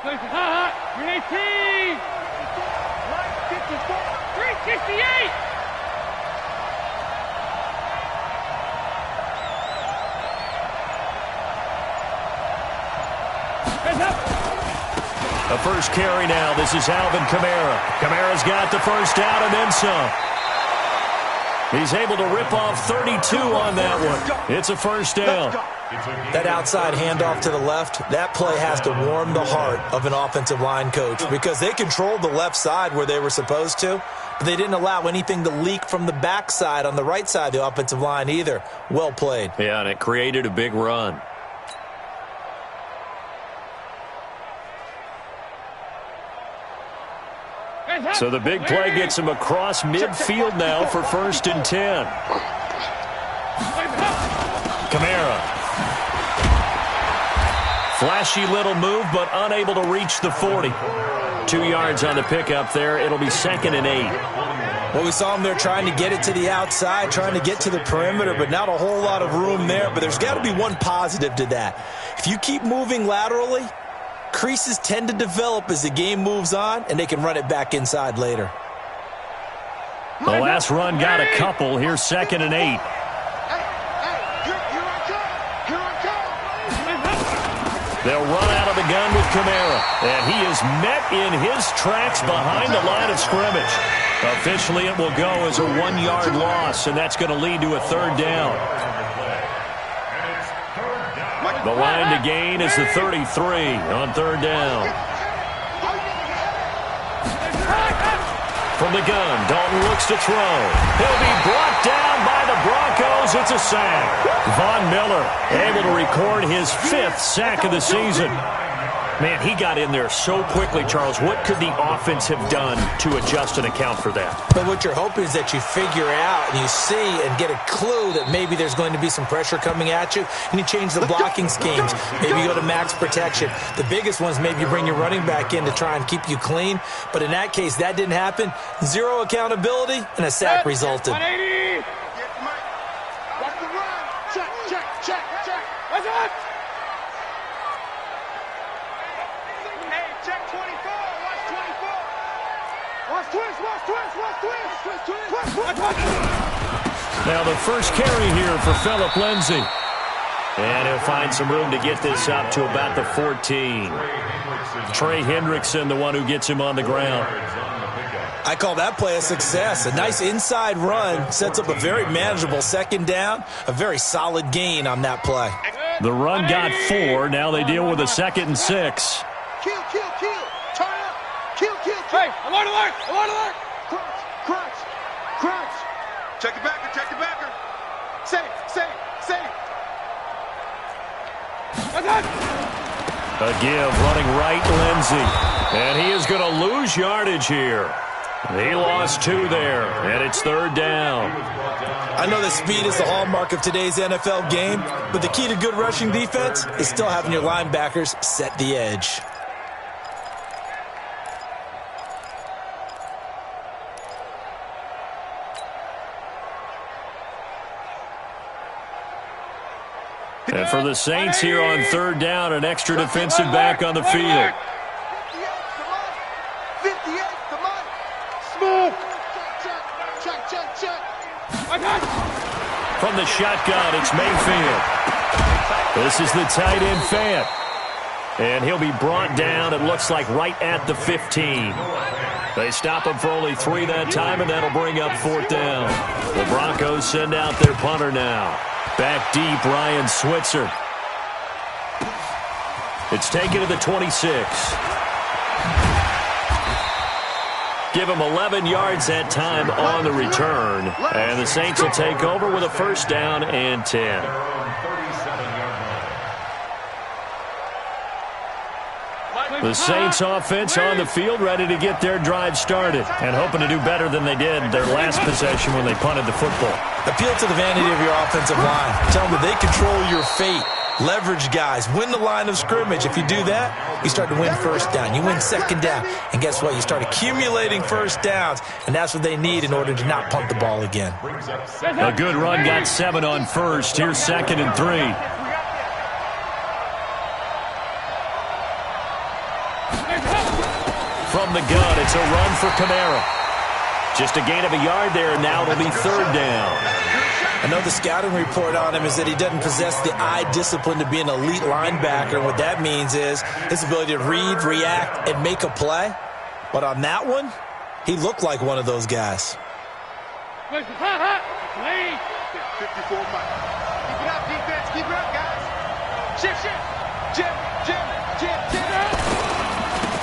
318! 368! The first carry now. This is Alvin Kamara. Kamara's got the first down and then some. He's able to rip off 32 on that one. It's a first down. That outside handoff to the left, that play has to warm the heart of an offensive line coach because they controlled the left side where they were supposed to, but they didn't allow anything to leak from the backside on the right side of the offensive line either. Well played. Yeah, and it created a big run. So the big play gets him across midfield now for 1st and 10. Kamara. Flashy little move, but unable to reach the 40. 2 yards on the pickup there. It'll be 2nd and 8. Well, we saw him there trying to get it to the outside, trying to get to the perimeter, but not a whole lot of room there. But there's got to be one positive to that. If you keep moving laterally, creases tend to develop as the game moves on, and they can run it back inside later. The last run got a couple. Here's 2nd and 8. They'll run out of the gun with Kamara, and he is met in his tracks behind the line of scrimmage. Officially, it will go as a 1-yard loss, and that's going to lead to a 3rd down. The line to gain is the 33 on 3rd down. From the gun, Dalton looks to throw. He'll be brought down by the Broncos. It's a sack. Von Miller able to record his 5th sack of the season. Man, he got in there so quickly, Charles. What could the offense have done to adjust and account for that? But what you're hoping is that you figure out and you see and get a clue that maybe there's going to be some pressure coming at you, and you change the blocking schemes. Maybe you go to max protection. The biggest ones, maybe you bring your running back in to try and keep you clean. But in that case, that didn't happen. 0 accountability, and a sack resulted. 180! Watch the run! Check! What's up? Check 24. Watch 24. Watch twist. Now the first carry here for Phillip Lindsay. And he'll find some room to get this up to about the 14. Trey Hendrickson, the one who gets him on the ground. I call that play a success. A nice inside run sets up a very manageable 2nd down. A very solid gain on that play. The run got 4. Now they deal with a 2nd and 6. Kill. Turn up. Kill. Hey, alert. Crunch. Check the backer. Safe. A give running right, Lindsay. And he is going to lose yardage here. He lost 2 there, and it's 3rd down. I know that speed is the hallmark of today's NFL game, but the key to good rushing defense is still having your linebackers set the edge. And for the Saints here on 3rd down, an extra defensive back on the field. 58, come on. Smooth. Check. From the shotgun, it's Mayfield. This is the tight end, Fant. And he'll be brought down, it looks like, right at the 15. They stop him for only 3 that time, and that'll bring up 4th down. The Broncos send out their punter now. Back deep, Ryan Switzer. It's taken to the 26. Give him 11 yards that time on the return. And the Saints will take over with a 1st down and 10. The Saints offense on the field, ready to get their drive started and hoping to do better than they did their last possession when they punted the football. Appeal to the vanity of your offensive line. Tell them that they control your fate. Leverage guys. Win the line of scrimmage. If you do that, you start to win 1st down. You win 2nd down. And guess what? You start accumulating 1st downs. And that's what they need in order to not punt the ball again. A good run got 7 on 1st. Here's 2nd and 3. From the gun, it's a run for Kamara. Just a gain of a yard there, and now it'll be third down. I know the scouting report on him is that he doesn't possess the eye discipline to be an elite linebacker. What that means is his ability to read, react, and make a play. But on that one, he looked like one of those guys. 54 miles. Keep it up, defense. Keep it up, guys. Shift. Jim.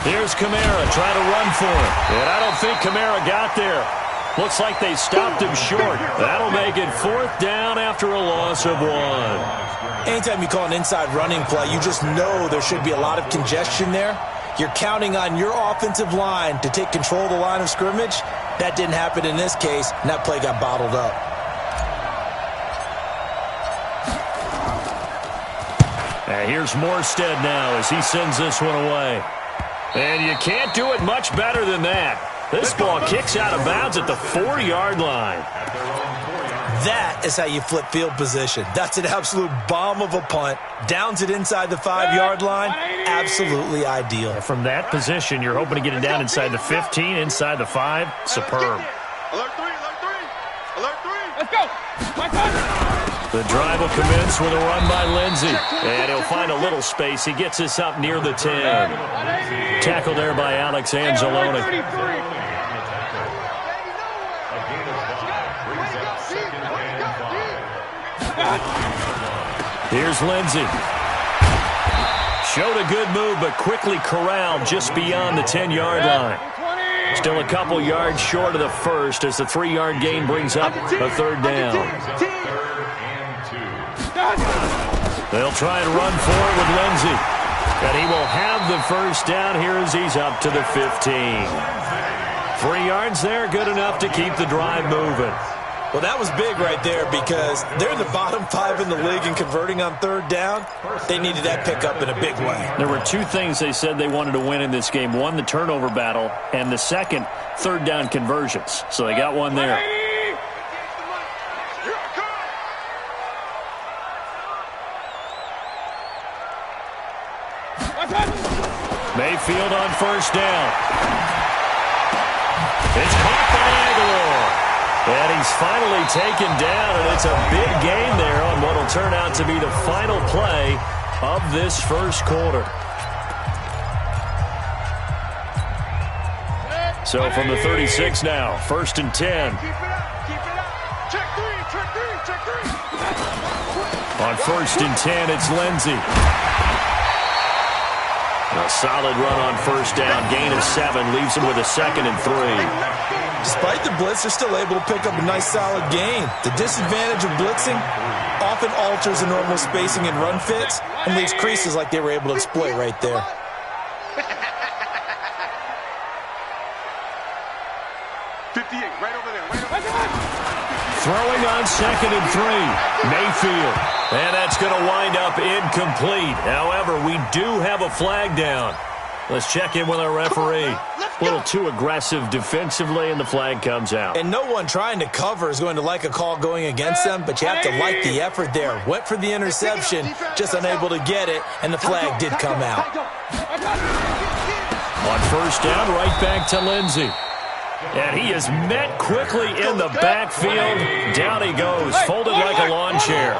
Here's Kamara trying to run for it. And I don't think Kamara got there. Looks like they stopped him short. That'll make it fourth down after a loss of 1. Anytime you call an inside running play, you just know there should be a lot of congestion there. You're counting on your offensive line to take control of the line of scrimmage. That didn't happen in this case, and that play got bottled up. And here's Morstead now as he sends this one away. And you can't do it much better than that. This ball kicks out of bounds at the 4-yard line. That is how you flip field position. That's an absolute bomb of a punt. Downs it inside the 5-yard line. Absolutely ideal. From that position, you're hoping to get it down inside the 15, inside the 5. Superb. Alert 3. Let's go. The drive will commence with a run by Lindsey. And he'll find a little space. He gets us up near the 10. Tackled there by Alex Anzalone. Here's Lindsey. Showed a good move, but quickly corralled just beyond the 10-yard line. Still a couple yards short of the first as the 3-yard gain brings up a third down. They'll try and run for it with Lindsey. And he will have the first down here as he's up to the 15. 3 yards there, good enough to keep the drive moving. Well, that was big right there because they're in the bottom 5 in the league and converting on third down. They needed that pickup in a big way. There were 2 things they said they wanted to win in this game. One, the turnover battle, and the second, third down conversions. So they got one there. Mayfield on first down. It's caught by Aguilar. And he's finally taken down, and it's a big gain there on what will turn out to be the final play of this first quarter. So from the 36 now, 1st and 10. Keep it up. Check three. On 1st and 10, it's Lindsey. A solid run on first down. Gain of 7 leaves him with a 2nd and 3. Despite the blitz, they're still able to pick up a nice solid gain. The disadvantage of blitzing often alters the normal spacing and run fits and leaves creases like they were able to exploit right there. Throwing on 2nd and 3. Mayfield. And that's going to wind up incomplete. However, we do have a flag down. Let's check in with our referee. A little too aggressive defensively, and the flag comes out. And no one trying to cover is going to like a call going against them, but you have to like the effort there. Went for the interception, just unable to get it, and the flag did come out. On first down, right back to Lindsey. And he is met quickly in the backfield. Down he goes, folded like a lawn chair.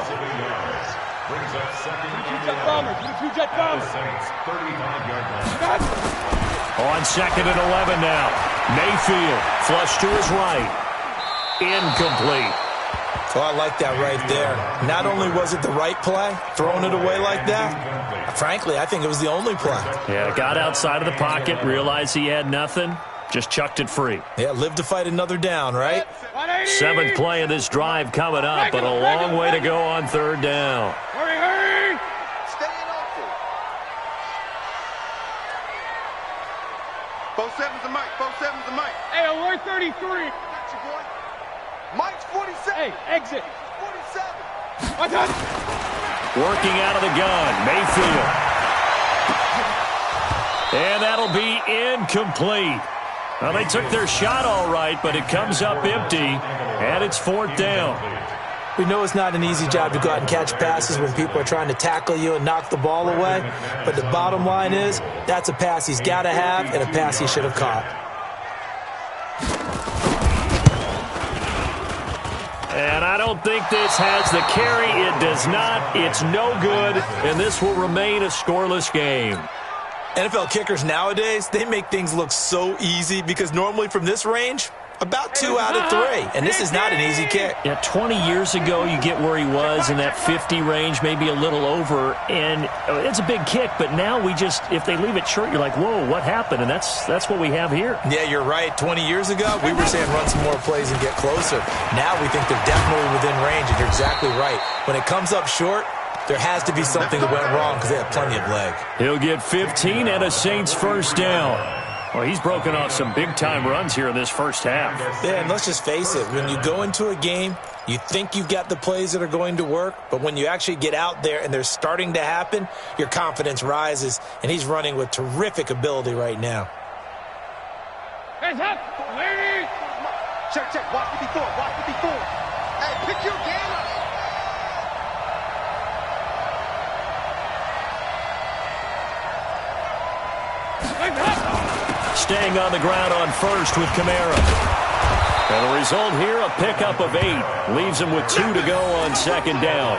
On 2nd and 11 now. Mayfield, flush to his right. Incomplete. Well, I like that right there. Not only was it the right play, throwing it away like that, frankly, I think it was the only play. Yeah, got outside of the pocket, realized he had nothing. Just chucked it free. Yeah, live to fight another down, right? 7th play of this drive coming up, but a long way to go on third down. Hurry! Stay in open. Both sevens and Mike. Hey, alert 33. Mike's 47. Hey, exit. 47. Working out of the gun, Mayfield. And that'll be incomplete. Well, they took their shot all right, but it comes up empty, and it's 4th down. We know it's not an easy job to go out and catch passes when people are trying to tackle you and knock the ball away. But the bottom line is, that's a pass he's got to have and a pass he should have caught. And I don't think this has the carry. It does not. It's no good, and this will remain a scoreless game. NFL kickers nowadays, they make things look so easy because normally from this range, about 2 out of 3, and this is not an easy kick. Yeah, 20 years ago, you get where he was in that 50 range, maybe a little over, and it's a big kick, but now we just, if they leave it short, you're like, whoa, what happened? And that's what we have here. Yeah, you're right. 20 years ago, we were saying run some more plays and get closer. Now we think they're definitely within range, and you're exactly right. When it comes up short, there has to be something that went wrong because they have plenty of leg. He'll get 15 and a Saints first down. Well, he's broken off some big-time runs here in this first half. Yeah, and let's just face it. When you go into a game, you think you've got the plays that are going to work, but when you actually get out there and they're starting to happen, your confidence rises, and he's running with terrific ability right now. Hands up, ladies! Check, watch 54, watch 54. Hey, pick your game up. Staying on the ground on first with Kamara. And the result here, a pickup of 8. Leaves him with 2 to go on second down.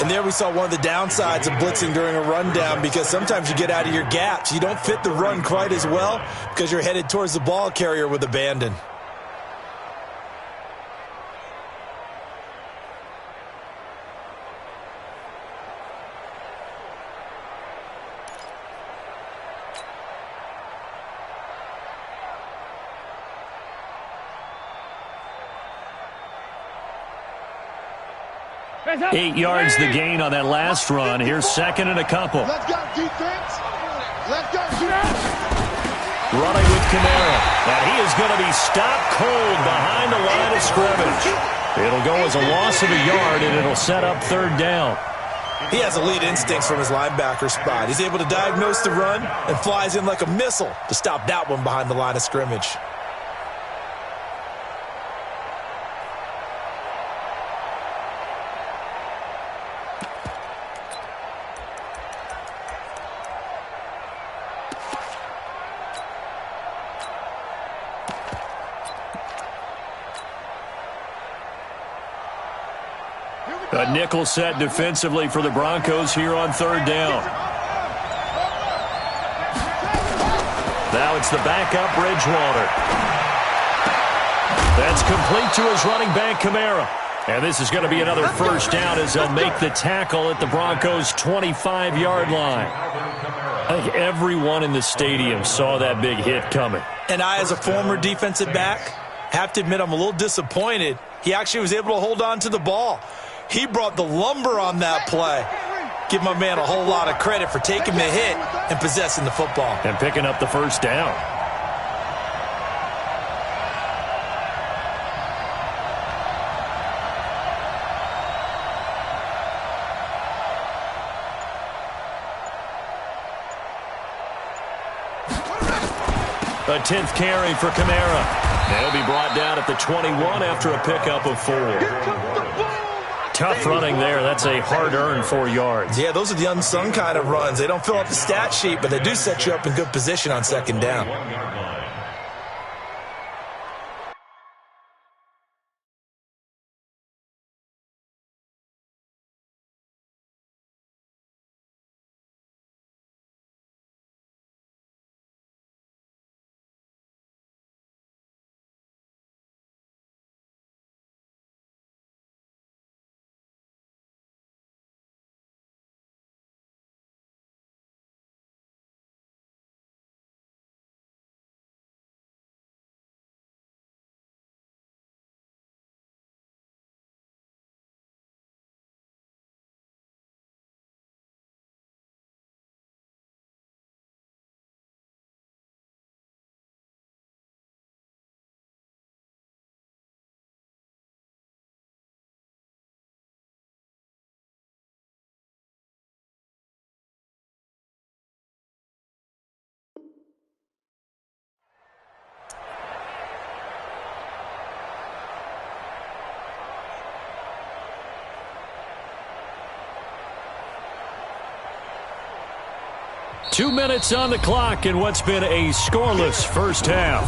And there we saw one of the downsides of blitzing during a rundown because sometimes you get out of your gaps. You don't fit the run quite as well because you're headed towards the ball carrier with abandon. Eight yards the gain on that last run. Here's second and a couple. Let's go, defense. Let's go, defense. Running with Kamara. And he is going to be stopped cold behind the line of scrimmage. It'll go as a loss of a yard, and it'll set up third down. He has elite instincts from his linebacker spot. He's able to diagnose the run and flies in like a missile to stop that one behind the line of scrimmage. A nickel set defensively for the Broncos here on third down. Now it's the backup Bridgewater. That's complete to his running back, Kamara. And this is going to be another first down as they'll make the tackle at the Broncos' 25-yard line. I think everyone in the stadium saw that big hit coming. And I, as a former defensive back, have to admit I'm a little disappointed. He actually was able to hold on to the ball. He brought the lumber on that play. Give my man a whole lot of credit for taking the hit and possessing the football. And picking up the first down. A 10th carry for Kamara. He'll be brought down at the 21 after a pickup of 4. Tough running there. That's a hard-earned 4 yards. Yeah, those are the unsung kind of runs. They don't fill up the stat sheet, but they do set you up in good position on second down. 2 minutes on the clock in what's been a scoreless first half.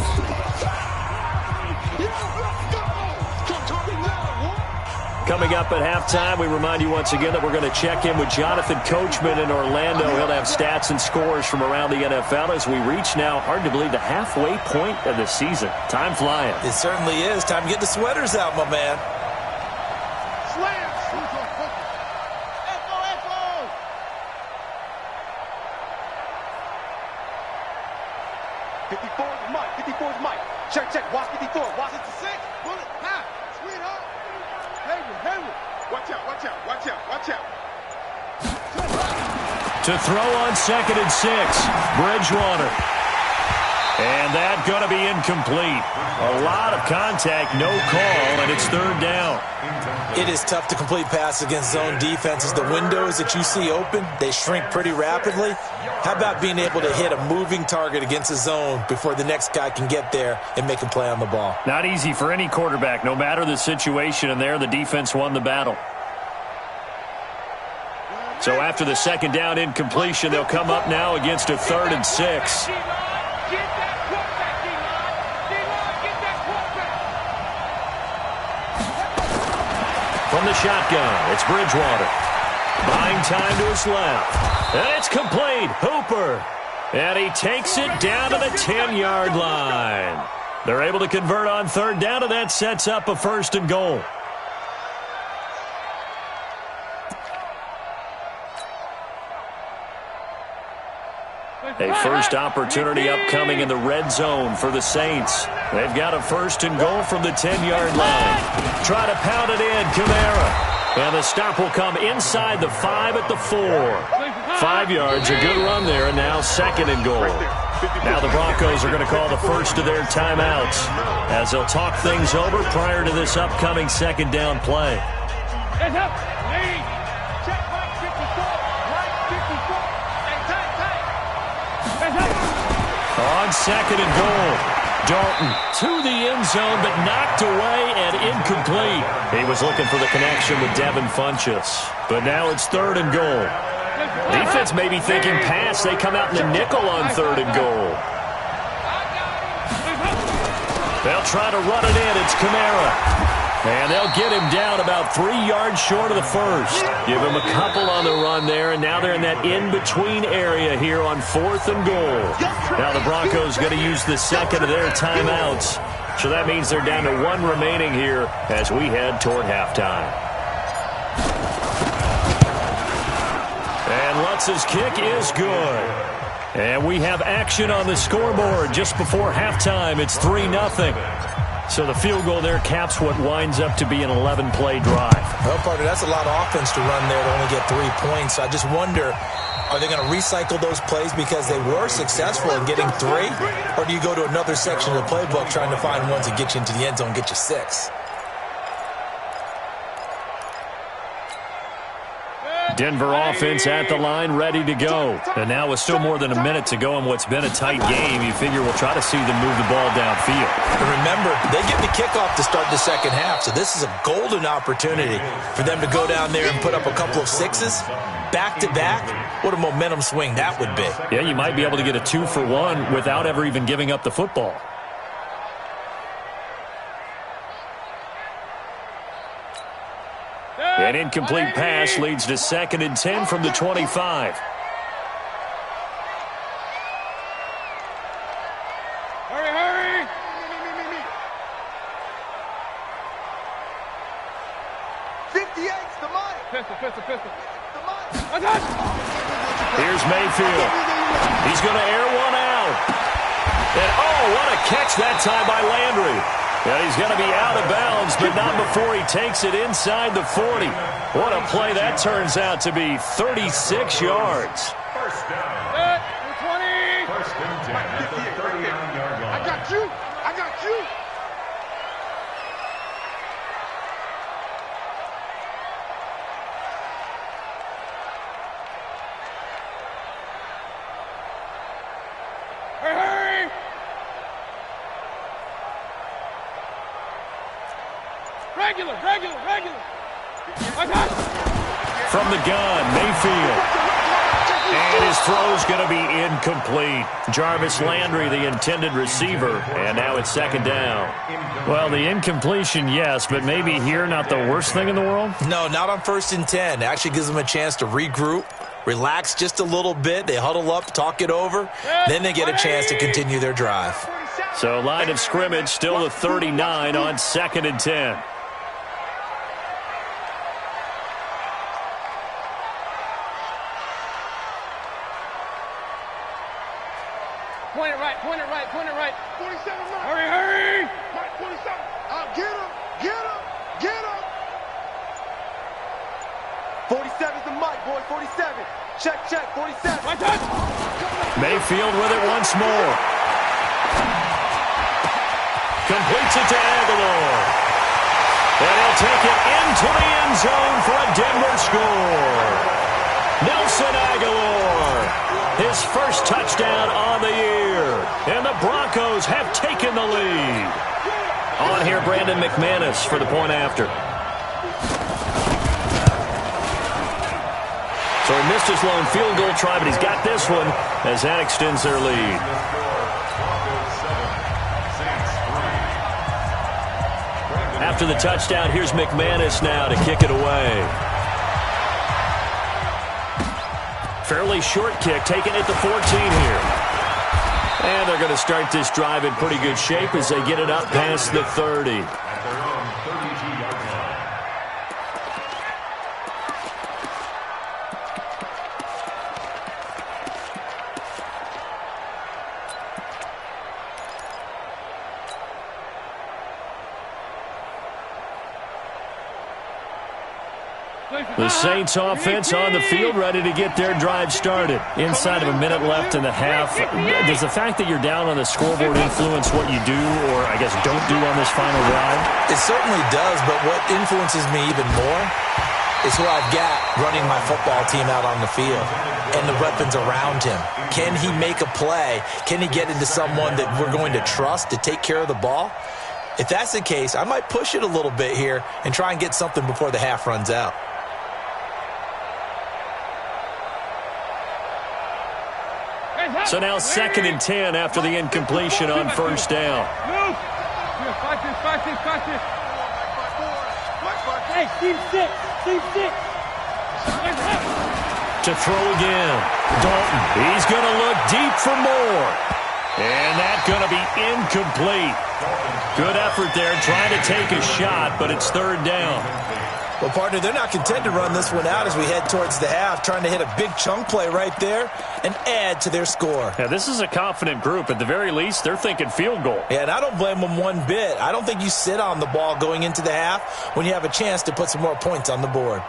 Coming up at halftime, we remind you once again that we're going to check in with Jonathan Coachman in Orlando. He'll have stats and scores from around the NFL as we reach now, hard to believe, the halfway point of the season. Time flying. It certainly is. Time to get the sweaters out, my man. Slams. Echo. 54 is Mike. 54 is Mike. Check. Watch 54. Watch it to 6. Bullet. Half. Sweetheart. Hayward. Watch out. To throw on 2nd and 6. Bridgewater. And that going to be incomplete. A lot of contact, no call, and it's 3rd down. It is tough to complete passes against zone defenses. The windows that you see open, they shrink pretty rapidly. How about being able to hit a moving target against a zone before the next guy can get there and make a play on the ball? Not easy for any quarterback, no matter the situation, and there the defense won the battle. So after the 2nd down incompletion, they'll come up now against a 3rd and 6. From the shotgun, it's Bridgewater. Buying time to his left. And it's complete. Hooper. And he takes it down to the 10-yard line. They're able to convert on 3rd down, and that sets up a 1st and goal. A first opportunity upcoming in the red zone for the Saints. They've got a 1st and goal from the 10-yard line. Try to pound it in, Kamara. And the stop will come inside the 5 at the 4. 5 yards, a good run there, and now 2nd and goal. Now the Broncos are going to call the first of their timeouts as they'll talk things over prior to this upcoming 2nd down play. On 2nd and goal. Dalton to the end zone, but knocked away and incomplete. He was looking for the connection with Devin Funchess. But now it's 3rd and goal. Defense may be thinking pass. They come out in the nickel on 3rd and goal. They'll try to run it in. It's Kamara. And they'll get him down about 3 yards short of the 1st. Give him a couple on the run there, and now they're in that in-between area here on 4th and goal. Now the Broncos going to use the 2nd of their timeouts. So that means they're down to 1 remaining here as we head toward halftime. And Lutz's kick is good. And we have action on the scoreboard just before halftime. It's 3-0. So the field goal there caps what winds up to be an 11-play drive. Well, partner, that's a lot of offense to run there to only get 3 points. I just wonder, are they going to recycle those plays because they were successful in getting 3? Or do you go to another section of the playbook trying to find ones that get you into the end zone and get you 6? Denver offense at the line, ready to go. And now with still more than a minute to go in what's been a tight game, you figure we'll try to see them move the ball downfield. And remember, they get the kickoff to start the 2nd half, so this is a golden opportunity for them to go down there and put up a couple of 6s back-to-back. What a momentum swing that would be. Yeah, you might be able to get a 2-for-1 without ever even giving up the football. An incomplete pass leads to 2nd and 10 from the 25. Hurry! 58's the money. Pistol. Here's Mayfield. He's going to air one out. And oh, what a catch that time by Landry. Yeah, he's going to be out of bounds, but not before he takes it inside the 40. What a play that turns out to be, 36 yards. First down. 20. First and 10 at the 39-yard line. I got you. Hurry! Regular. From the gun, Mayfield. And his throw's going to be incomplete. Jarvis Landry, the intended receiver, and now it's second down. Well, the incompletion, yes, but maybe here not the worst thing in the world? No, not on 1st and 10. It actually gives them a chance to regroup, relax just a little bit. They huddle up, talk it over. Then they get a chance to continue their drive. So line of scrimmage still the 39 on 2nd and 10. Point it right, point it right, point it right. 47, Mike. Hurry, hurry. Mike, 47. Get him, get him, get him. 47's the Mike, boys, 47. Check, check, 47. My touch. Mayfield with it once more. Completes it to Aguilar. And he'll take it into the end zone for a Denver score. Nelson Aguilar. His first touchdown on the year. And the Broncos have taken the lead. On here, Brandon McManus for the point after. So he missed his lone field goal try, but he's got this one as that extends their lead. After the touchdown, here's McManus now to kick it away. Fairly short kick, taking it to 14 here. And they're going to start this drive in pretty good shape as they get it up past the 30. The Saints offense on the field ready to get their drive started. Inside of a minute left in the half. Does the fact that you're down on the scoreboard influence what you do or, I guess, don't do on this final drive? It certainly does, but what influences me even more is who I've got running my football team out on the field and the weapons around him. Can he make a play? Can he get into someone that we're going to trust to take care of the ball? If that's the case, I might push it a little bit here and try and get something before the half runs out. So now 2nd and 10 after the incompletion on 1st down. Hey, Steve 6. Steve 6. To throw again. Dalton. He's going to look deep for more. And that's going to be incomplete. Good effort there trying to take a shot, but it's 3rd down. Well, partner, they're not content to run this one out as we head towards the half, trying to hit a big chunk play right there and add to their score. Yeah, this is a confident group. At the very least, they're thinking field goal. Yeah, and I don't blame them one bit. I don't think you sit on the ball going into the half when you have a chance to put some more points on the board.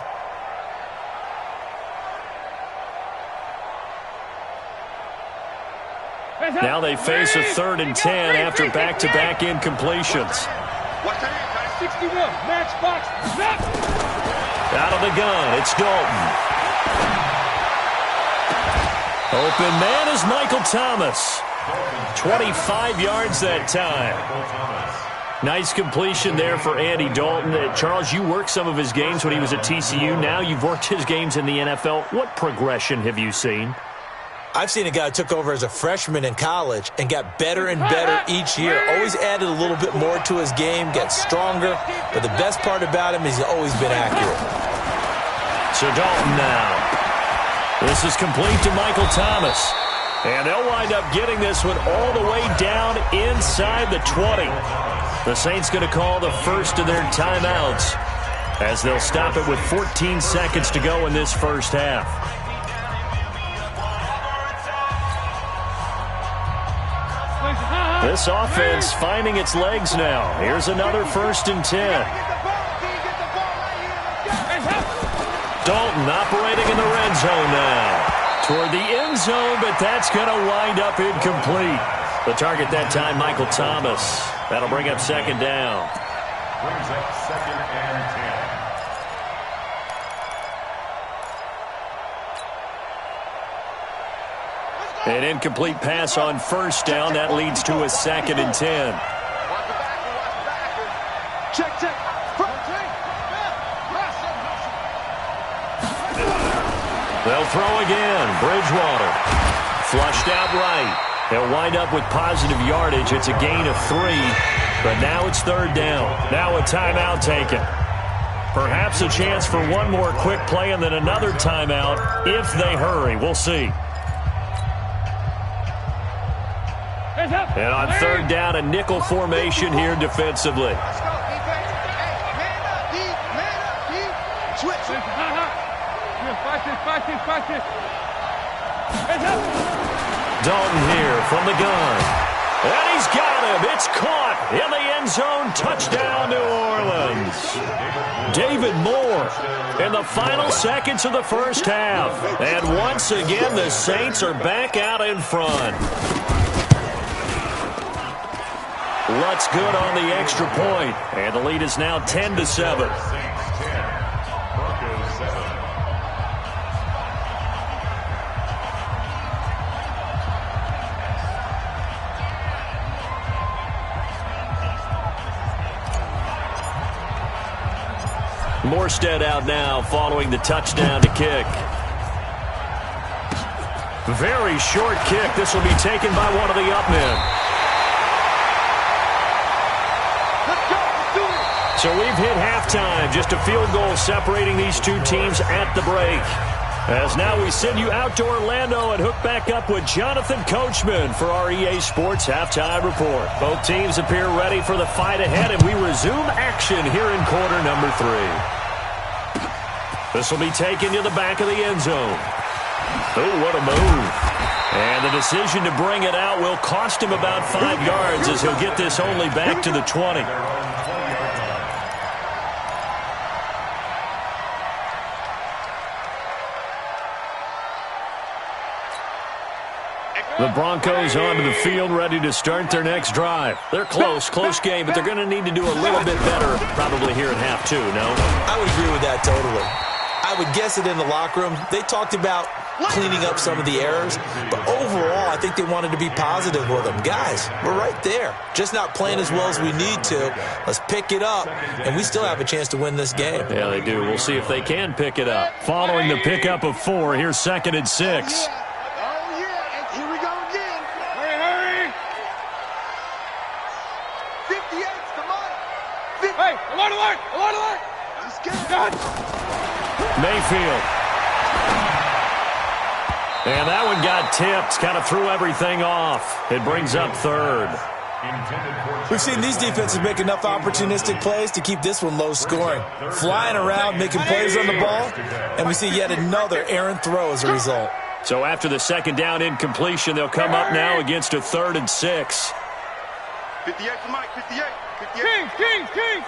Now they face a 3rd and 10 after back-to-back incompletions. Watch that. 61. Matchbox. Out of the gun, it's Dalton. Open man is Michael Thomas. 25 yards that time. Nice completion there for Andy Dalton. Charles, you worked some of his games when he was at TCU. Now you've worked his games in the NFL. What progression have you seen? I've seen a guy who took over as a freshman in college and got better and better each year. Always added a little bit more to his game, got stronger. But the best part about him is he's always been accurate. So Dalton now. This is complete to Michael Thomas. And they'll wind up getting this one all the way down inside the 20. The Saints going to call the first of their timeouts as they'll stop it with 14 seconds to go in this first half. This offense finding its legs now. Here's another 1st and 10. Dalton operating in the red zone now. Toward the end zone, but that's going to wind up incomplete. The target that time, Michael Thomas. That'll bring up 2nd down. Brings up 2nd and 10. An incomplete pass on 1st down. That leads to a 2nd and 10. Check, check. The They'll throw again. Bridgewater. Flushed out right. They'll wind up with positive yardage. It's a gain of 3, but now it's third down. Now a timeout taken. Perhaps a chance for one more quick play and then another timeout if they hurry. We'll see. And on third down, a nickel formation here defensively. Let's go, defense. Hey, man up, D. Man up, D. Switch. Dalton here from the gun. And he's got him. It's caught in the end zone. Touchdown, New Orleans. David Moore in the final seconds of the first half. And once again, the Saints are back out in front. Lutz good on the extra point. And the lead is now 10-7. Morstead out now following the touchdown to kick. Very short kick. This will be taken by one of the up men. Let's go. Let's do it. So we've hit halftime. Just a field goal separating these two teams at the break. As now we send you out to Orlando and hook back up with Jonathan Coachman for our EA Sports Halftime Report. Both teams appear ready for the fight ahead, and we resume action here in quarter number 3. This will be taken to the back of the end zone. Oh, what a move. And the decision to bring it out will cost him about 5 yards as he'll get this only back to the 20. The Broncos onto the field, ready to start their next drive. They're close game, but they're going to need to do a little bit better probably here at half 2, no? I would agree with that totally. I would guess it in the locker room. They talked about cleaning up some of the errors, but overall, I think they wanted to be positive with them. Guys, we're right there. Just not playing as well as we need to. Let's pick it up, and we still have a chance to win this game. Yeah, they do. We'll see if they can pick it up. Following the pickup of 4, here's 2nd and 6. Alert! Let's get it. Mayfield. And that one got tipped. Kind of threw everything off. It brings up 3rd. We've seen these defenses make enough opportunistic plays to keep this one low scoring. Flying around, making plays on the ball, and we see yet another errant throw as a result. So after the 2nd down incompletion, they'll come up now against a 3rd and 6. 58 for Mike, 58. Kings.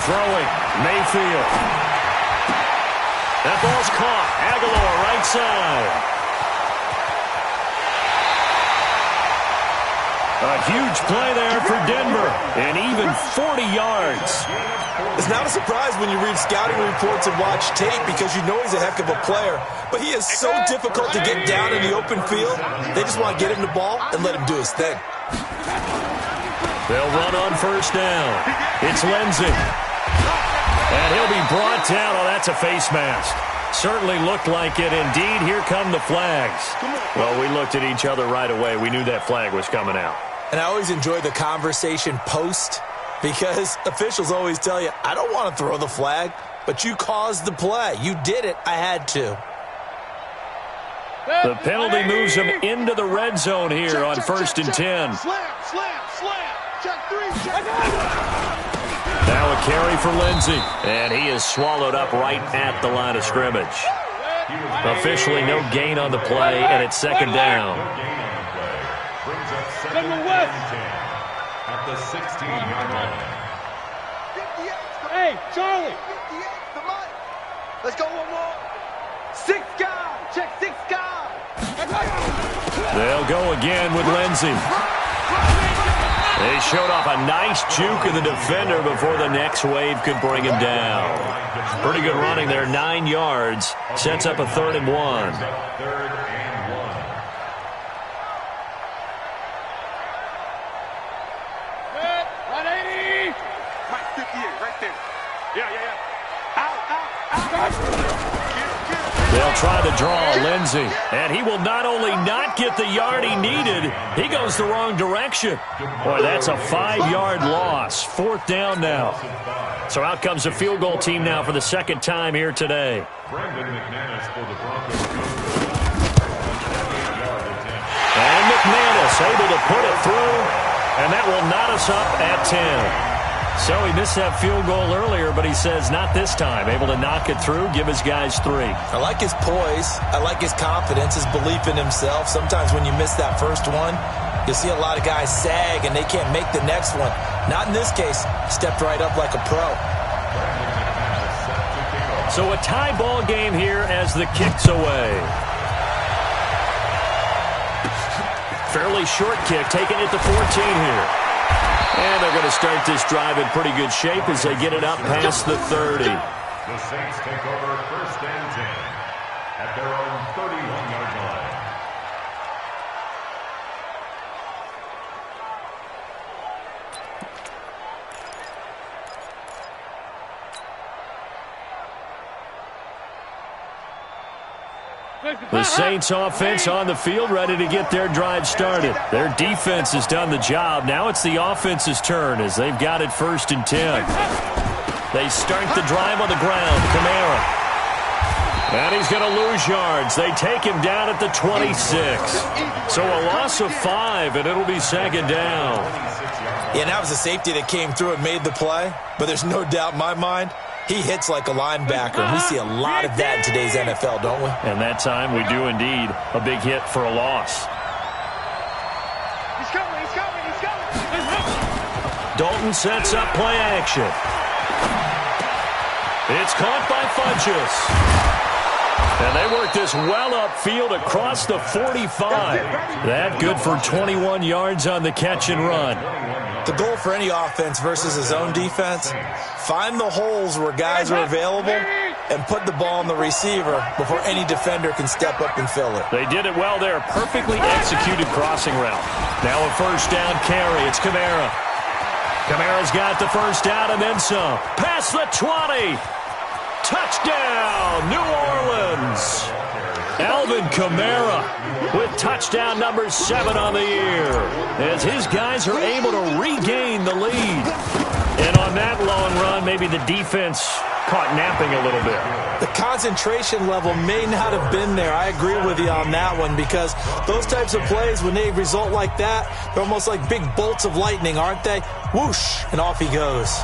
Throwing, Mayfield. That ball's caught. Aguilar, right side. A huge play there for Denver, and even 40 yards. It's not a surprise when you read scouting reports and watch tape because you know he's a heck of a player. But he is so difficult to get down in the open field. They just want to get him the ball and let him do his thing. They'll run on 1st down. It's Lindsey. And he'll be brought down. Oh, that's a face mask. Certainly looked like it. Indeed, here come the flags. Well, we looked at each other right away. We knew that flag was coming out. And I always enjoy the conversation post because officials always tell you, I don't want to throw the flag, but you caused the play. You did it. I had to. The penalty moves him into the red zone here on 1st and 10. Slam. Check 3. Now a carry for Lindsey, and he is swallowed up right at the line of scrimmage. Officially no gain on the play, and it's 2nd down. Brings up 2nd and 10 at the 16-yard line. Hey, Charlie. 58 to Mike. Let's go one more. 6 guys. Check 6 guys. They'll go again with Lindsey. They showed off a nice juke of the defender before the next wave could bring him down. Pretty good running there, 9 yards. Sets up a 3rd and 1. 3rd and 1. Mike, 58, right there. Yeah. Out. try the draw, Lindsey. And he will not only not get the yard he needed, he goes the wrong direction. Boy, that's a 5-yard loss. 4th down now. So out comes the field goal team now for the second time here today. And McManus able to put it through, and that will knot us up at 10. So he missed that field goal earlier, but he says not this time. Able to knock it through, give his guys 3. I like his poise. I like his confidence, his belief in himself. Sometimes when you miss that first one, you'll see a lot of guys sag and they can't make the next one. Not in this case. Stepped right up like a pro. So a tie ball game here as the kick's away. Fairly short kick, taking it to 14 here. And they're going to start this drive in pretty good shape as they get it up past the 30. The Saints take over 1st and 10 at their own 31-yard line. The Saints offense on the field, ready to get their drive started. Their defense has done the job. Now it's the offense's turn as they've got it 1st and 10. They start the drive on the ground. Kamara. And he's going to lose yards. They take him down at the 26. So a loss of 5, and it'll be 2nd down. Yeah, and that was a safety that came through and made the play. But there's no doubt in my mind, he hits like a linebacker. And we see a lot of that in today's NFL, don't we? And that time we do indeed. A big hit for a loss. He's coming, he's coming, he's coming. Dalton sets up play action. It's caught by Funchess. And they work this well upfield across the 45. That good for 21 yards on the catch and run. The goal for any offense versus his own defense, find the holes where guys are available and put the ball on the receiver before any defender can step up and fill it. They did it well there. Perfectly executed crossing route. Now a 1st down carry. It's Kamara. Kamara's got the 1st down and then some. Past the 20. Touchdown, New Orleans. Alvin Kamara with touchdown number 7 on the year as his guys are able to regain the lead. And on that long run, maybe the defense caught napping a little bit. The concentration level may not have been there. I agree with you on that one because those types of plays, when they result like that, they're almost like big bolts of lightning, aren't they? Whoosh, and off he goes.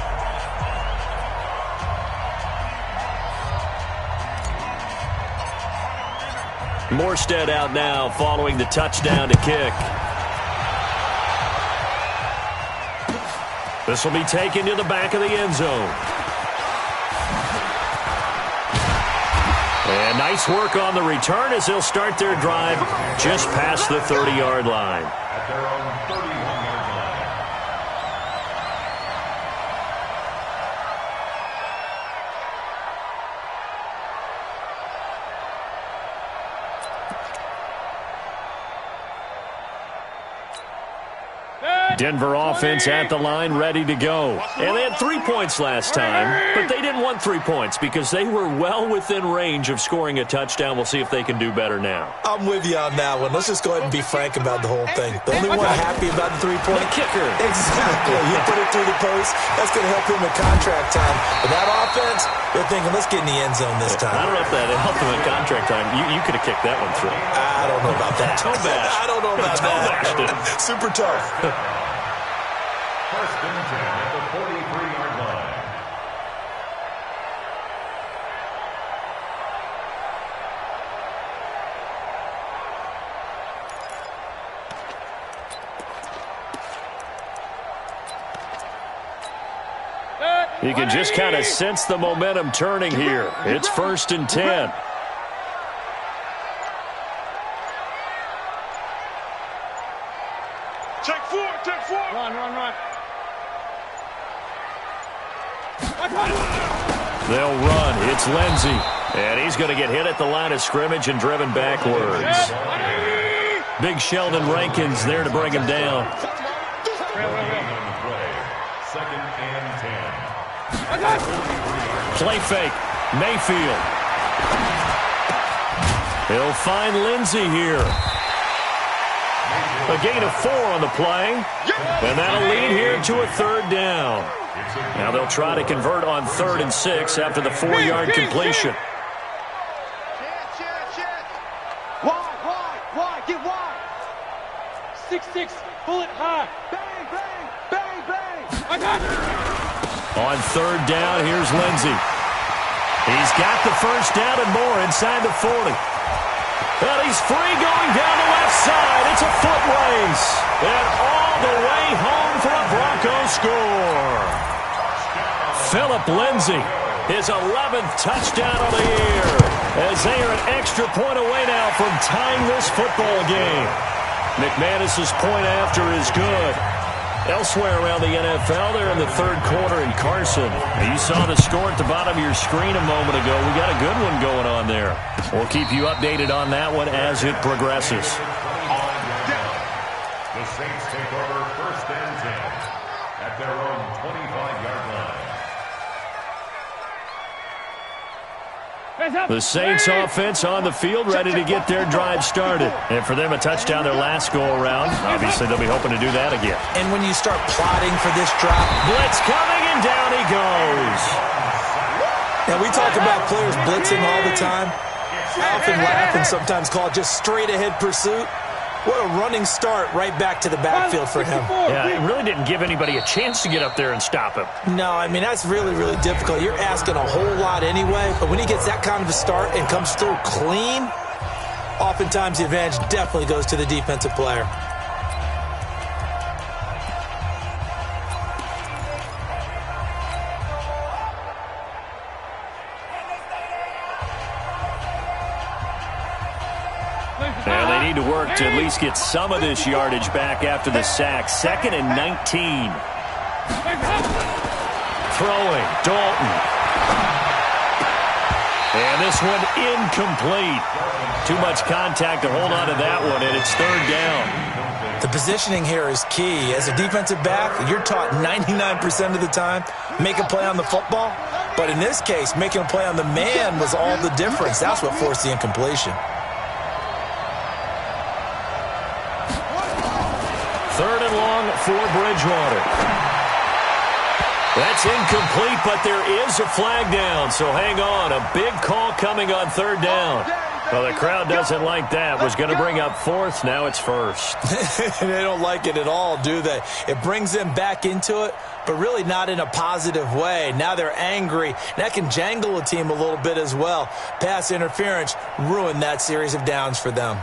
Morstead out now following the touchdown to kick. This will be taken to the back of the end zone. And nice work on the return as they'll start their drive just past the 30-yard line. At their own 31-yard line. Denver offense at the line, ready to go. And they had 3 points last time, but they didn't want 3 points because they were well within range of scoring a touchdown. We'll see if they can do better now. I'm with you on that one. Let's just go ahead and be frank about the whole thing. The only one happy about the 3-point kicker. Exactly. You put it through the post, that's going to help him with contract time. But that offense, they're thinking, let's get in the end zone this time. I don't know if that helped him in contract time. You could have kicked that one through. I don't know about that. Toe bash. I don't know about that. Super tough. 1st and 10 at the 43-yard line. You can just kind of sense the momentum turning here. It's 1st and 10. Take 4, take 4. Run. They'll run. It's Lindsey. And he's going to get hit at the line of scrimmage and driven backwards. Big Sheldon Rankins there to bring him down. 2nd and 10. Play fake. Mayfield. He'll find Lindsey here. A gain of 4 on the play. And that'll lead here to a 3rd down. Now they'll try to convert on 3rd and 6 after the 4-yard completion. Wide, get wide. 6-6, pull it high. Bang, bang, bang, bang. I got it. On 3rd down, here's Lindsey. He's got the 1st down and more inside the 40. And he's free going down the left side. It's a foot race. And all the way home for a Broncos score. Phillip Lindsey, his 11th touchdown of the year, as they are an extra point away now from tying this football game. McManus's point after is good. Elsewhere around the NFL, they're in the 3rd quarter in Carson. You saw the score at the bottom of your screen a moment ago. We got a good one going on there. We'll keep you updated on that one as it progresses. The Saints take over 1st and 10 at their own 25-yard line. The Saints offense on the field, ready to get their drive started. And for them, a touchdown their last go-around. Obviously, they'll be hoping to do that again. And when you start plotting for this drive, blitz coming, and down he goes. Now, we talk about players blitzing all the time. I often laugh and sometimes call it just straight-ahead pursuit. What a running start right back to the backfield for him. Yeah, it really didn't give anybody a chance to get up there and stop him. No, I mean, that's really, really difficult. You're asking a whole lot anyway, but when he gets that kind of a start and comes through clean, oftentimes the advantage definitely goes to the defensive player. And they need to work to at least get some of this yardage back after the sack. 2nd and 19. Throwing, Dalton. And this one incomplete. Too much contact to hold on to that one, and it's 3rd down. The positioning here is key. As a defensive back, you're taught 99% of the time, make a play on the football. But in this case, making a play on the man was all the difference. That's what forced the incompletion. 3rd and long for Bridgewater. That's incomplete, but there is a flag down, so hang on. A big call coming on 3rd down. Well, the crowd doesn't like that. Was going to bring up 4th. Now it's 1st. They don't like it at all, do they? It brings them back into it, but really not in a positive way. Now they're angry. That can jangle a team a little bit as well. Pass interference ruined that series of downs for them.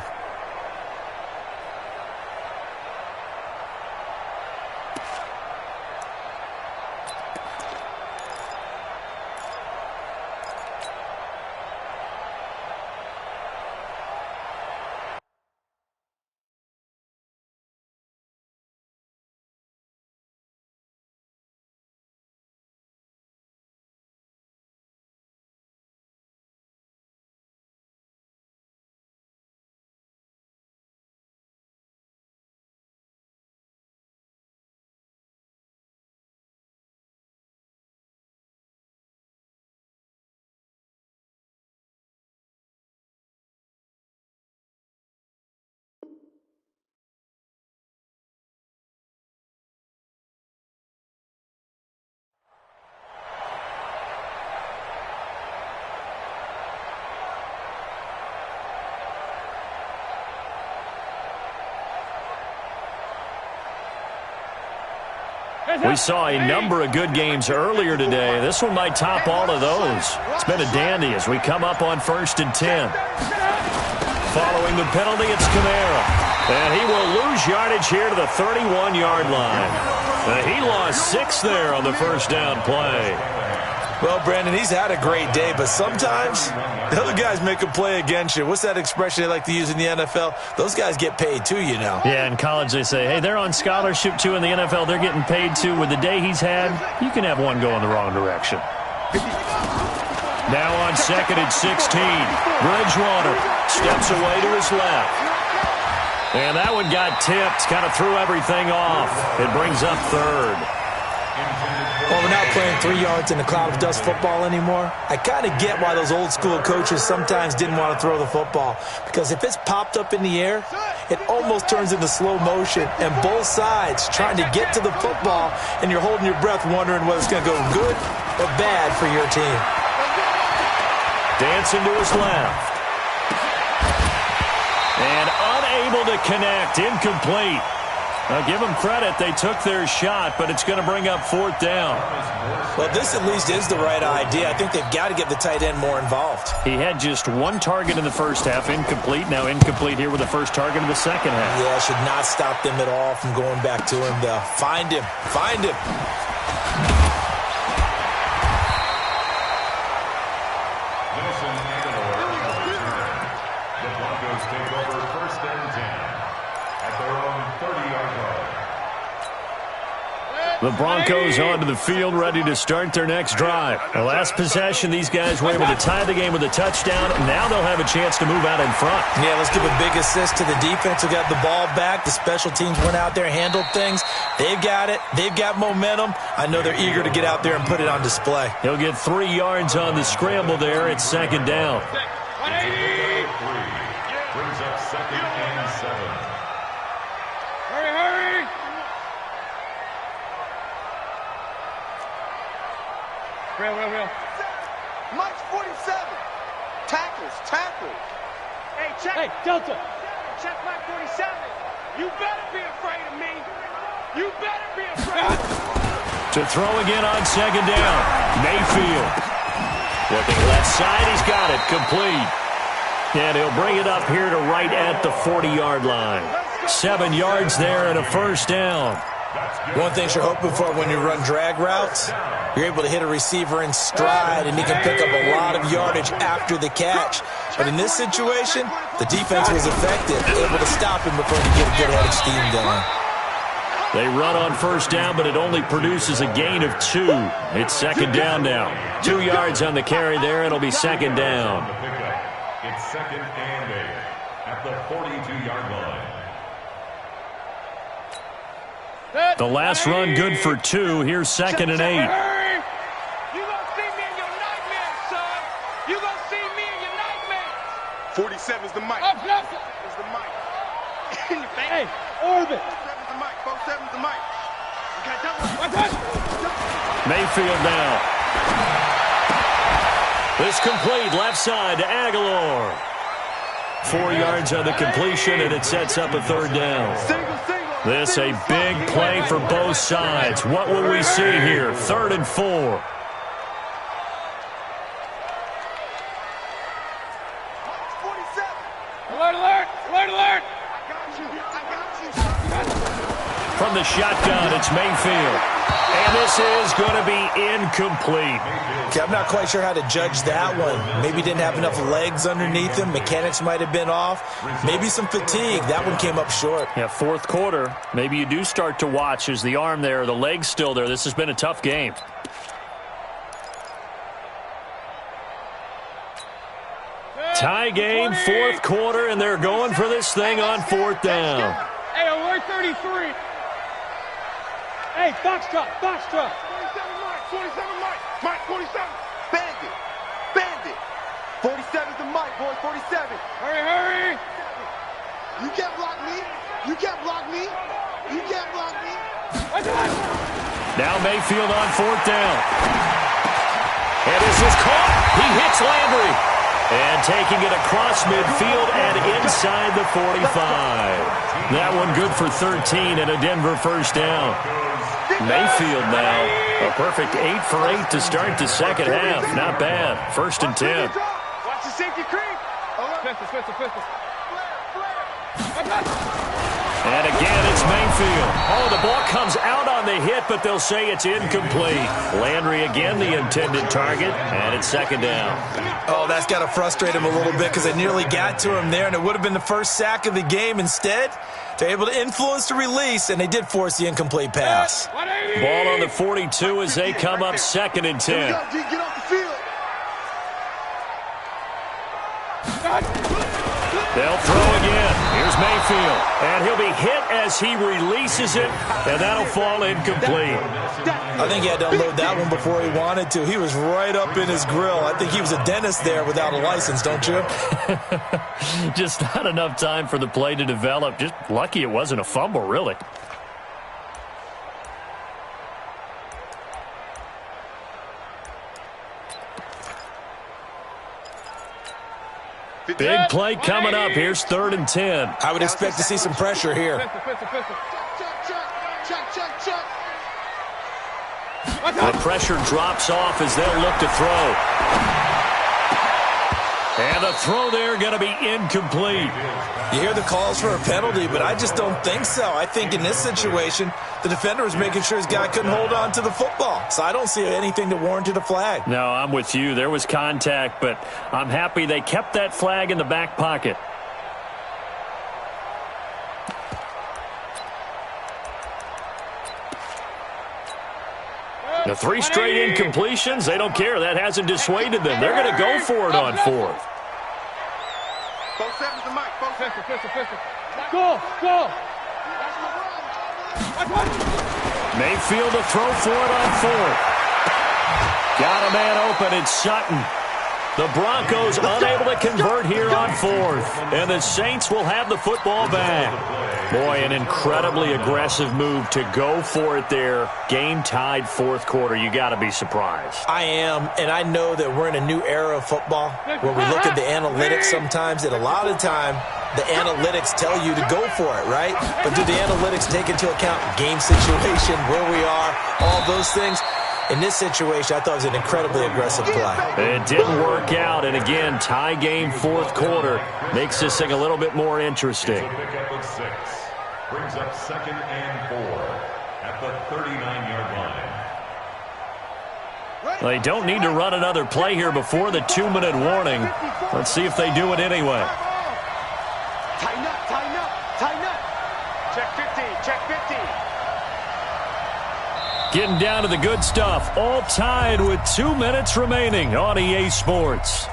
We saw a number of good games earlier today. This one might top all of those. It's been a dandy as we come up on 1st and 10. Following the penalty, it's Kamara. And he will lose yardage here to the 31-yard line. He lost 6 there on the 1st down play. Well, Brandon, he's had a great day, but sometimes the other guys make a play against you. What's that expression they like to use in the NFL? Those guys get paid too, you know. Yeah, in college they say, hey, they're on scholarship too. In the NFL, they're getting paid too. With the day he's had, you can have one go in the wrong direction. Now on 2nd and 16, Bridgewater steps away to his left. And that one got tipped, kind of threw everything off. It brings up 3rd. Well, we're not playing 3 yards in a cloud of dust football anymore. I kind of get why those old school coaches sometimes didn't want to throw the football, because if it's popped up in the air, it almost turns into slow motion, and both sides trying to get to the football, and you're holding your breath wondering whether it's going to go good or bad for your team. Dancing to his left. And unable to connect. Incomplete. Now, give them credit. They took their shot, but it's going to bring up 4th down. Well, this at least is the right idea. I think they've got to get the tight end more involved. He had just 1 target in the first half, incomplete. Now incomplete here with the first target of the second half. Yeah, should not stop them at all from going back to him, though. Find him. Find him. The Broncos take over 1st and 10 at their own 30-yard line. The Broncos onto the field, ready to start their next drive. The last possession, these guys were able to tie the game with a touchdown. Now they'll have a chance to move out in front. Yeah, let's give a big assist to the defense who got the ball back. The special teams went out there, handled things. They've got it. They've got momentum. I know they're eager to get out there and put it on display. He'll get 3 yards on the scramble there. It's 2nd down. Brings up 2nd and 7. Hurry! Real. Mike's 47. Tackles. Hey, check. Hey, Delta. Check Mike 47. You better be afraid of me. You better be afraid. To throw again on 2nd down. Mayfield. Looking left side. He's got it. Complete. And he'll bring it up here to right at the 40-yard line. 7 yards there and a 1st down. One thing you're hoping for when you run drag routes, you're able to hit a receiver in stride, and he can pick up a lot of yardage after the catch. But in this situation, the defense was effective, able to stop him before he could get a good head of steam going. They run on 1st down, but it only produces a gain of 2. It's 2nd down now. 2 yards on the carry there. It'll be 2nd down. It's 2nd and 8 at the 42-yard line. The last run good for 2. Here's 2nd and 8. You gonna see me in your nightmares, son. You gonna see me in your nightmares. 47's the mic. Up, left. It's the mic. Hey, orbit. 47's the mic. 47's the mic. Okay, that one. Mayfield now. This complete left side to Aguilar. 4 yards on the completion, and it sets up a 3rd down. This a big play for both sides. What will we see here? 3rd and 4. Alert! From the shotgun, it's Mayfield. And this is going to be incomplete. Okay, I'm not quite sure how to judge that one. Maybe didn't have enough legs underneath him. Mechanics might have been off. Maybe some fatigue. That one came up short. Yeah, 4th quarter. Maybe you do start to watch as the arm there, the leg's still there. This has been a tough game. Tie game, 4th quarter, and they're going for this thing on 4th down. Hey, alert 33. Hey, Foxtrot. 27 Mike. 47. Bandit. 47's the mic, boys. 47. Hurry. You can't block me. Now Mayfield on 4th down. And this is caught. He hits Landry. And taking it across midfield and inside the 45. That one good for 13 and a Denver 1st down. Mayfield now, a perfect 8 for 8 to start the 2nd half. Not bad. 1st and 10. Watch the safety creep. Pistol. And again, it's Mayfield. Oh, the ball comes out on the hit, but they'll say it's incomplete. Landry again, the intended target, and it's 2nd down. Oh, that's got to frustrate him a little bit because they nearly got to him there, and it would have been the first sack of the game. Instead, they're able to influence the release, and they did force the incomplete pass. Ball on the 42 as they come up 2nd and 10. Get off the field. They'll throw again. Here's Mayfield, and he'll be hit as he releases it, and that'll fall incomplete. I think he had to unload that one before he wanted to. He was right up in his grill. I think he was a dentist there without a license, don't you? Just not enough time for the play to develop. Just lucky it wasn't a fumble, really. Big play coming up. Here's 3rd and 10. I would expect to see some pressure here. The pressure drops off as they'll look to throw. And the throw there going to be incomplete. You hear the calls for a penalty, but I just don't think so. I think in this situation, the defender was making sure his guy couldn't hold on to the football. So I don't see anything that warranted a flag. No, I'm with you. There was contact, but I'm happy they kept that flag in the back pocket. The 3 straight incompletions, they don't care. That hasn't dissuaded them. They're going to go for it on 4th. Go. Mayfield to throw for it on 4th. Got a man open. It's Sutton. The Broncos unable to convert here on 4th. And the Saints will have the football back. Boy, an incredibly aggressive move to go for it there. Game tied 4th quarter. You got to be surprised. I am, and I know that we're in a new era of football where we look at the analytics sometimes, and a lot of the time the analytics tell you to go for it, right? But do the analytics take into account game situation, where we are, all those things? In this situation, I thought it was an incredibly aggressive play. It didn't work out, and again, tie game 4th quarter makes this thing a little bit more interesting. Pickup of 6 brings up 2nd and 4 at the 39-yard line. They don't need to run another play here before the 2-minute warning. Let's see if they do it anyway. Tighten up. Check 15, check 15. Getting down to the good stuff. All tied with 2 minutes remaining on EA Sports.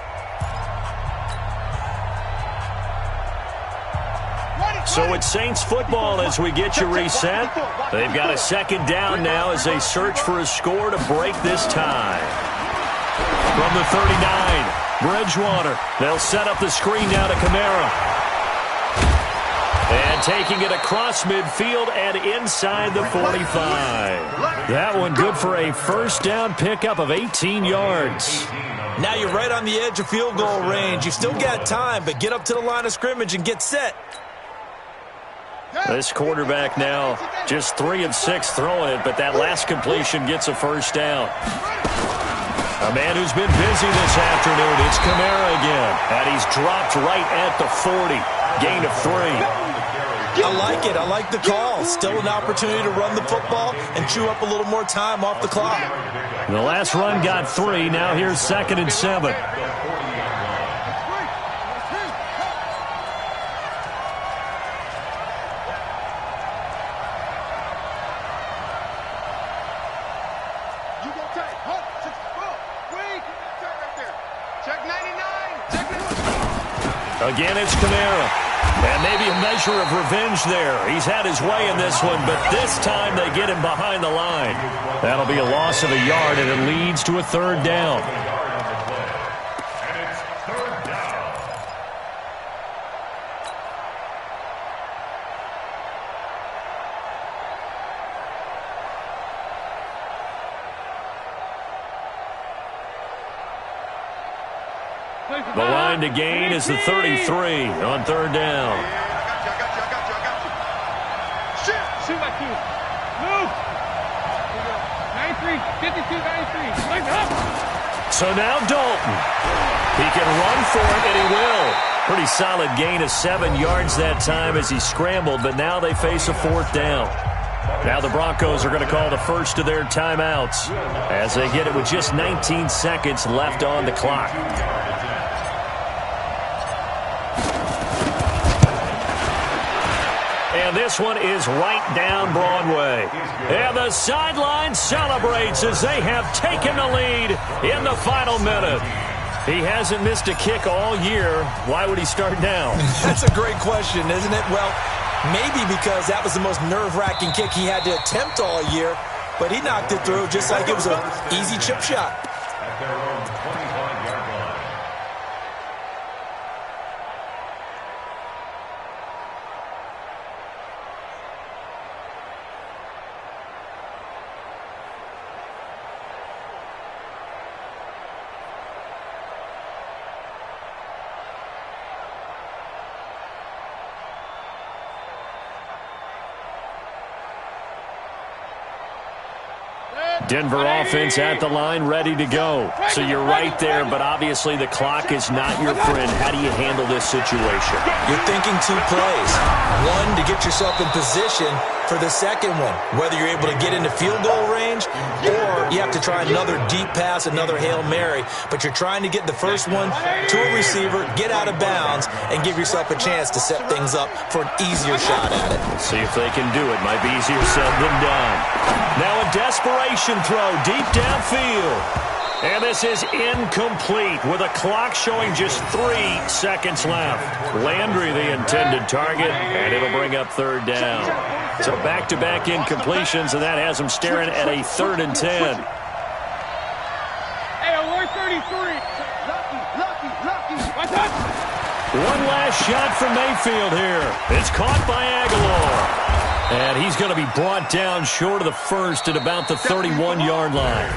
So it's Saints football as we get you reset. They've got a 2nd down now as they search for a score to break this tie. From the 39, Bridgewater. They'll set up the screen now to Kamara. And taking it across midfield and inside the 45. That one good for a 1st down pickup of 18 yards. Now you're right on the edge of field goal range. You've still got time, but get up to the line of scrimmage and get set. This quarterback now just 3 of 6 throwing it, but that last completion gets a 1st down. A man who's been busy this afternoon, it's Kamara again. And he's dropped right at the 40. Gain of 3. I like it. I like the call. Still an opportunity to run the football and chew up a little more time off the clock. The last run got 3. Now here's 2nd and 7. Again, it's Kamara. And maybe a measure of revenge there. He's had his way in this one, but this time they get him behind the line. That'll be a loss of a yard, and it leads to a 3rd down. And it's 3rd down. The line to gain is the 33 on 3rd down. I got you. Shoot like you. Move. 93, 52, 93. So now Dalton. He can run for it, and he will. Pretty solid gain of 7 yards that time as he scrambled, but now they face a 4th down. Now the Broncos are going to call the first of their timeouts as they get it with just 19 seconds left on the clock. And this one is right down Broadway. And the sideline celebrates as they have taken the lead in the final minute. He hasn't missed a kick all year. Why would he start now? That's a great question, isn't it? Well, maybe because that was the most nerve-wracking kick he had to attempt all year, but he knocked it through just like it was an easy chip shot. At their own 25-yard line. Denver offense at the line, ready to go. So you're right there, but obviously the clock is not your friend. How do you handle this situation? You're thinking two plays. One, to get yourself in position for the second one, whether you're able to get into field goal range or you have to try another deep pass, another Hail Mary. But you're trying to get the first one to a receiver, get out of bounds, and give yourself a chance to set things up for an easier shot at it. See if they can do it. Might be easier said than done. Now a desperation throw deep downfield. And this is incomplete with a clock showing just 3 seconds left. Landry the intended target, and it'll bring up third down. So back-to-back incompletions, and that has them staring at a 3rd and 10. Hey, alert 33. Lucky. What's up? One last shot from Mayfield here. It's caught by Aguilar. And he's going to be brought down short of the first at about the 31-yard line.